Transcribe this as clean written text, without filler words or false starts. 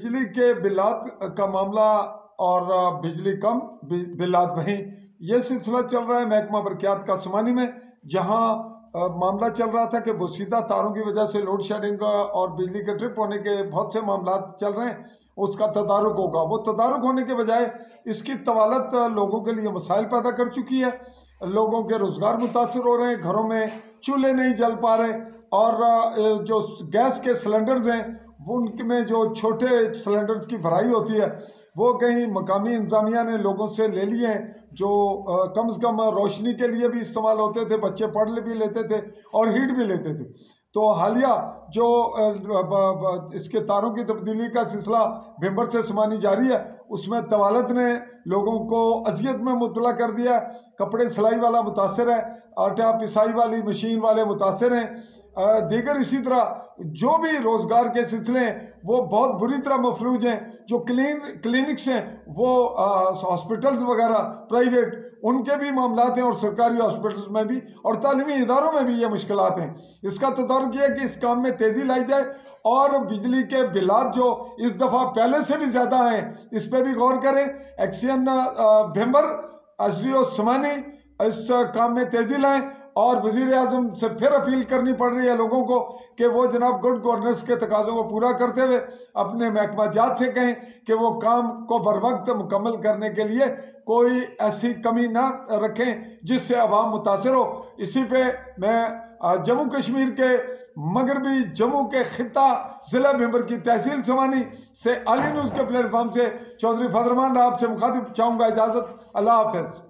बिजली के बिलात का मामला और बिजली कम बिलात वहीं ये सिलसिला चल रहा है महकमा बरक़ियात कासमानी में, जहां मामला चल रहा था कि बोसीदा तारों की वजह से लोड शेडिंग और बिजली के ट्रिप होने के बहुत से मामला चल रहे हैं। उसका तदारुक होगा, वो तदारुक होने के बजाय इसकी तवालत लोगों के लिए मसाइल पैदा कर चुकी है। लोगों के रोज़गार मुतासर हो रहे हैं, घरों में चूल्हे नहीं जल पा रहे, और जो गैस के सिलेंडर्स हैं उनमें जो छोटे सिलेंडर्स की भराई होती है वो कहीं मकामी इंतजामिया ने लोगों से ले लिए हैं, जो कम से कम रोशनी के लिए भी इस्तेमाल होते थे, बच्चे पढ़ भी लेते थे और हीट भी लेते थे। तो हालिया जो इसके तारों की तब्दीली का सिलसिला भिंबर से समानी जारी है, उसमें तवालत ने लोगों को अजियत में मुब्तला कर दिया है। कपड़े सिलाई वाला मुतासर है, आटा पिसाई वाली मशीन वाले मुतासर हैं, दीगर इसी तरह जो भी रोज़गार के सिलसिले हैं वो बहुत बुरी तरह मफलूज हैं। जो क्लिनिक्स हैं वो हॉस्पिटल्स वगैरह प्राइवेट उनके भी मामलात हैं, और सरकारी हॉस्पिटल्स में भी और तालीमी इदारों में भी ये मुश्किलात हैं। इसका तदारुक किया कि इस काम में तेज़ी लाई जाए और बिजली के बिलात जो इस दफ़ा पहले से भी ज़्यादा हैं इस पर भी गौर करें। एक्शन भिंबर एसडीओ समानी इस काम में तेज़ी लाएं, और वज़ीर आज़म से फिर अपील करनी पड़ रही है लोगों को कि वो जनाब गुड गवर्नेंस के तकाज़ों को पूरा करते हुए अपने महकमा जात से कहें कि वो काम को बर वक्त मुकम्मल करने के लिए कोई ऐसी कमी ना रखें जिससे अवाम मुतासर हो। इसी पे मैं जम्मू कश्मीर के मगरबी जम्मू के खिता ज़िला भिंबर की तहसील समानी से आली न्यूज़ के प्लेटफॉर्म से चौधरी फजल रहमान आपसे मुखातिब चाहूँगा। इजाज़त, अल्लाह हाफ़िज़।